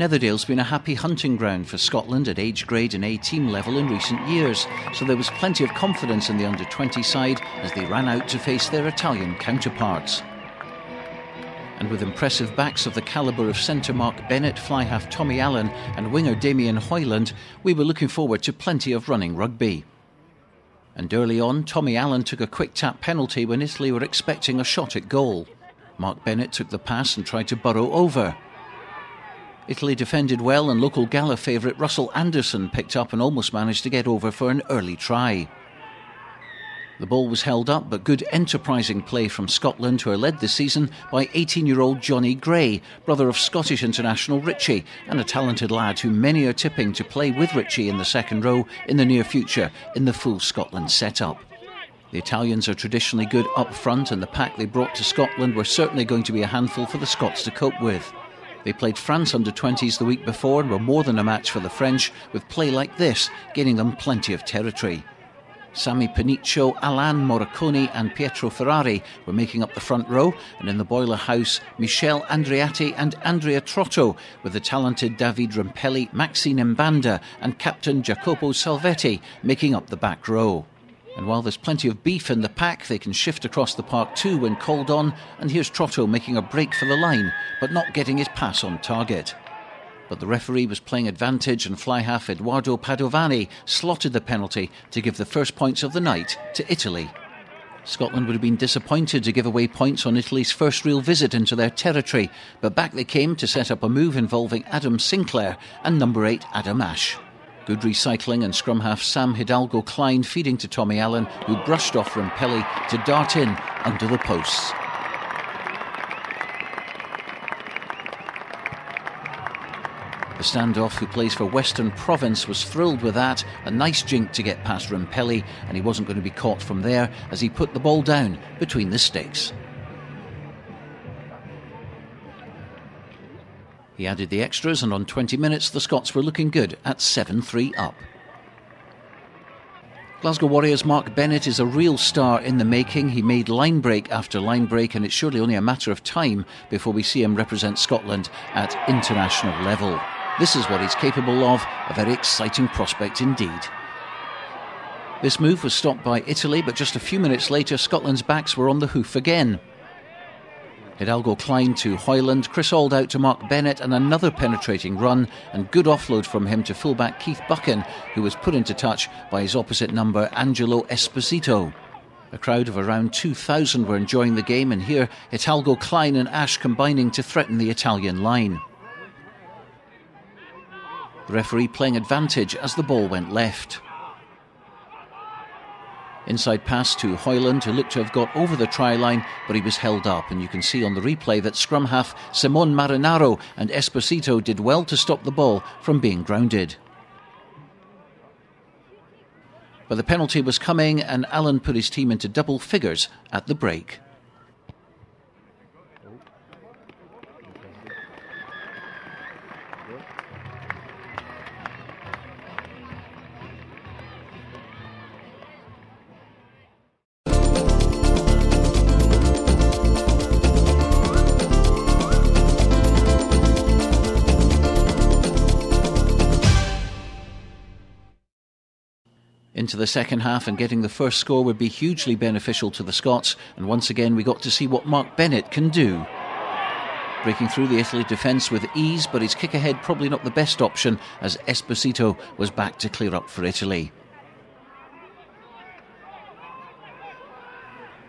Netherdale's been a happy hunting ground for Scotland at age grade and A-team level in recent years, so there was plenty of confidence in the under-20 side as they ran out to face their Italian counterparts. And with impressive backs of the calibre of centre Mark Bennett, fly-half Tommy Allen and winger Damien Hoyland, we were looking forward to plenty of running rugby. And early on, Tommy Allen took a quick tap penalty when Italy were expecting a shot at goal. Mark Bennett took the pass and tried to burrow over. Italy defended well and local gala favourite Russell Anderson picked up and almost managed to get over for an early try. The ball was held up, but good enterprising play from Scotland, who are led this season by 18-year-old Johnny Gray, brother of Scottish international Richie, and a talented lad who many are tipping to play with Richie in the second row in the near future in the full Scotland setup. The Italians are traditionally good up front, and the pack they brought to Scotland were certainly going to be a handful for the Scots to cope with. They played France under-20s the week before and were more than a match for the French, with play like this gaining them plenty of territory. Sami Paniccio, Alain Morricone and Pietro Ferrari were making up the front row, and in the boiler house, Michel Andreatti and Andrea Trotto, with the talented David Rampelli, Maxine Mbanda and captain Jacopo Salvetti making up the back row. And while there's plenty of beef in the pack, they can shift across the park too when called on, and here's Trotto making a break for the line, but not getting his pass on target. But the referee was playing advantage, and fly-half Edoardo Padovani slotted the penalty to give the first points of the night to Italy. Scotland would have been disappointed to give away points on Italy's first real visit into their territory, but back they came to set up a move involving Adam Sinclair and number 8 Adam Ashe. Good recycling and scrum half Sam Hidalgo-Klein feeding to Tommy Allen, who brushed off Rampelli to dart in under the posts. The standoff, who plays for Western Province, was thrilled with that. A nice jink to get past Rampelli, and he wasn't going to be caught from there as he put the ball down between the sticks. He added the extras, and on 20 minutes the Scots were looking good at 7-3 up. Glasgow Warriors' Mark Bennett is a real star in the making. He made line break after line break, and it's surely only a matter of time before we see him represent Scotland at international level. This is what he's capable of, a very exciting prospect indeed. This move was stopped by Italy, but just a few minutes later Scotland's backs were on the hoof again. Hidalgo-Klein to Hoyland, Chris Auld out to Mark Bennett, and another penetrating run, and good offload from him to fullback Keith Buchan, who was put into touch by his opposite number Angelo Esposito. A crowd of around 2,000 were enjoying the game, and here Hidalgo-Klein and Ashe combining to threaten the Italian line. The referee playing advantage as the ball went left. Inside pass to Hoyland, who looked to have got over the try line, but he was held up, and you can see on the replay that scrum half Simon Marinaro and Esposito did well to stop the ball from being grounded. But the penalty was coming, and Allen put his team into double figures at the break. Into the second half, and getting the first score would be hugely beneficial to the Scots, and once again we got to see what Mark Bennett can do. Breaking through the Italy defence with ease, but his kick ahead probably not the best option as Esposito was back to clear up for Italy.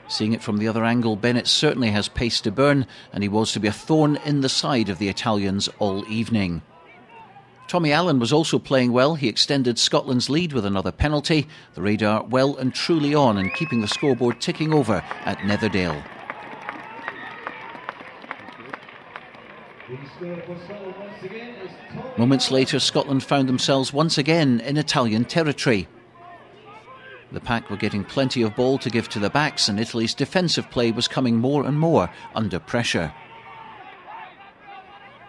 Seeing it from the other angle, Bennett certainly has pace to burn, and he was to be a thorn in the side of the Italians all evening. Tommy Allen was also playing well. He extended Scotland's lead with another penalty. The radar well and truly on and keeping the scoreboard ticking over at Netherdale. Moments later, Scotland found themselves once again in Italian territory. The pack were getting plenty of ball to give to the backs, and Italy's defensive play was coming more and more under pressure.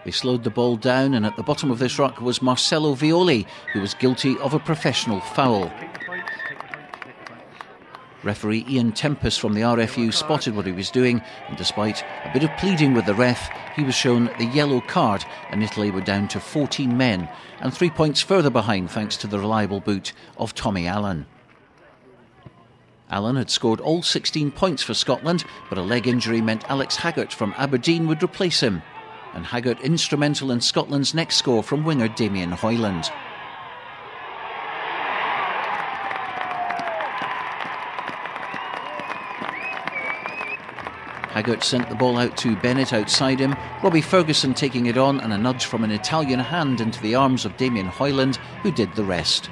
They slowed the ball down, and at the bottom of this ruck was Marcelo Violi, who was guilty of a professional foul. Referee Ian Tempest from the RFU spotted what he was doing, and despite a bit of pleading with the ref, he was shown the yellow card, and Italy were down to 14 men and 3 points further behind thanks to the reliable boot of Tommy Allen. Allen had scored all 16 points for Scotland, but a leg injury meant Alex Haggart from Aberdeen would replace him, and Haggart instrumental in Scotland's next score from winger Damien Hoyland. Haggart sent the ball out to Bennett outside him, Robbie Ferguson taking it on, and a nudge from an Italian hand into the arms of Damien Hoyland, who did the rest.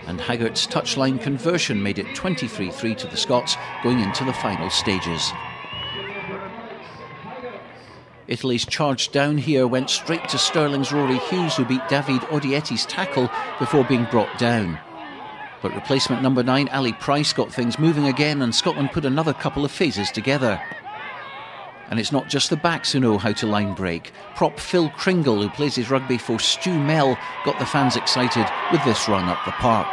And Haggart's touchline conversion made it 23-3 to the Scots going into the final stages. Italy's charge down here went straight to Stirling's Rory Hughes, who beat David Odietti's tackle before being brought down. But replacement number 9, Ali Price, got things moving again, and Scotland put another couple of phases together. And it's not just the backs who know how to line break. Prop Phil Kringle, who plays his rugby for Stu Mell, got the fans excited with this run up the park.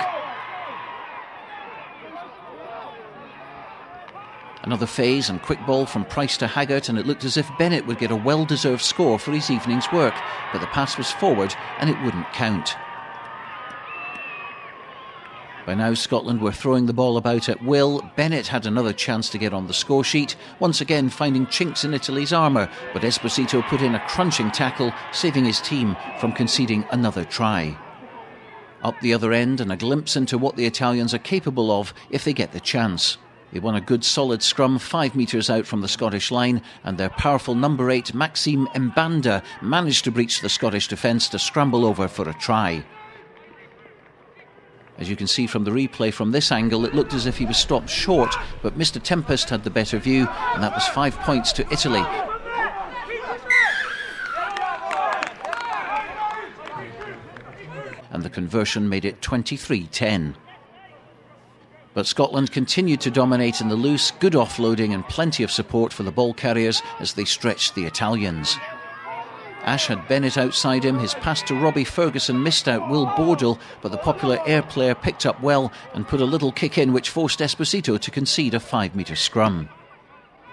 Another phase and quick ball from Price to Haggart, and it looked as if Bennett would get a well-deserved score for his evening's work, but the pass was forward and it wouldn't count. By now Scotland were throwing the ball about at will. Bennett had another chance to get on the score sheet, once again finding chinks in Italy's armour, but Esposito put in a crunching tackle, saving his team from conceding another try. Up the other end, and a glimpse into what the Italians are capable of if they get the chance. They won a good solid scrum 5 metres out from the Scottish line, and their powerful number 8 Maxime Mbanda managed to breach the Scottish defence to scramble over for a try. As you can see from the replay from this angle, it looked as if he was stopped short, but Mr Tempest had the better view, and that was 5 points to Italy. And the conversion made it 23-10. But Scotland continued to dominate in the loose, good offloading and plenty of support for the ball carriers as they stretched the Italians. Ash had Bennett outside him, his pass to Robbie Ferguson missed out Will Bordell, but the popular Ayr player picked up well and put a little kick in which forced Esposito to concede a 5-metre scrum.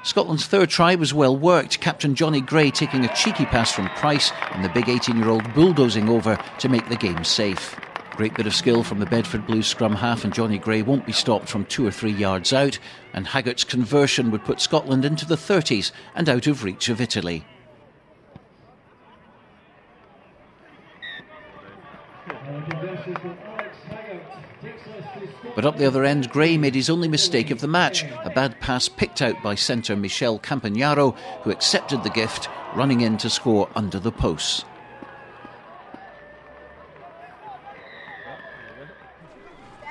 Scotland's third try was well worked, Captain Johnny Gray taking a cheeky pass from Price and the big 18-year-old bulldozing over to make the game safe. Great bit of skill from the Bedford Blues scrum half, and Johnny Gray won't be stopped from 2 or 3 yards out, and Haggart's conversion would put Scotland into the 30s and out of reach of Italy. But up the other end, Gray made his only mistake of the match, a bad pass picked out by centre Michel Campagnaro, who accepted the gift, running in to score under the posts.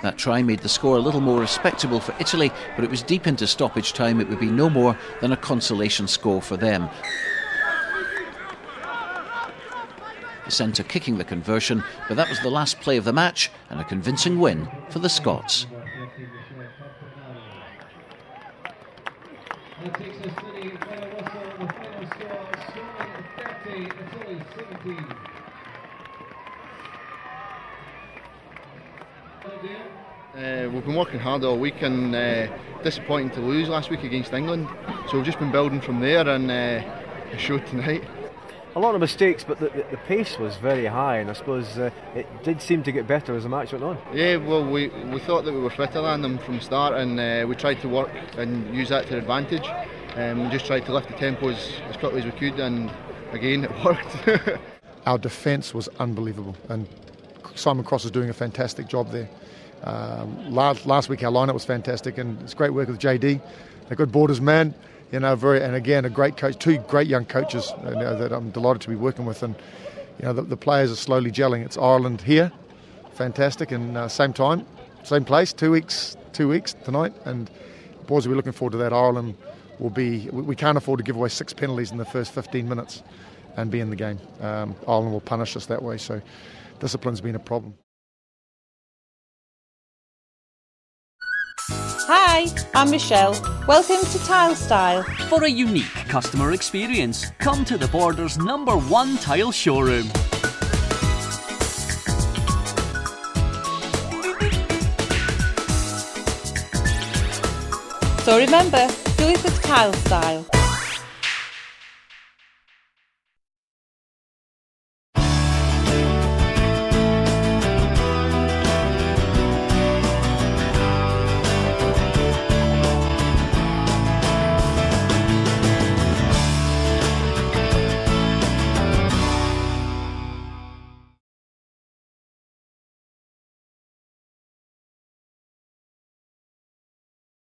That try made the score a little more respectable for Italy, but it was deep into stoppage time. It would be no more than a consolation score for them. The centre kicking the conversion, but that was the last play of the match and a convincing win for the Scots. That takes us to the final whistle, the final score, Scotland 30, Italy 17. We've been working hard all week, and disappointing to lose last week against England, so we've just been building from there, and it showed tonight. A lot of mistakes, but the pace was very high, and I suppose it did seem to get better as the match went on. Yeah, well, we thought that we were fitter than them from the start, and we tried to work and use that to advantage. We just tried to lift the tempo as quickly as we could, and again, it worked. Our defence was unbelievable, and Simon Cross is doing a fantastic job there. Last week our lineup was fantastic, and it's great work with JD, a good borders man. You know, and again, a great coach, 2 great young coaches that I'm delighted to be working with, and you know the players are slowly gelling. It's Ireland here, fantastic, and same time, same place, 2 weeks tonight, and boys, we're looking forward to that. Ireland will be. We can't afford to give away 6 penalties in the first 15 minutes and be in the game. Ireland will punish us that way, so discipline's been a problem. Hi, I'm Michelle. Welcome to Tile Style. For a unique customer experience, come to the Border's #1 tile showroom. So remember, do it with Tile Style.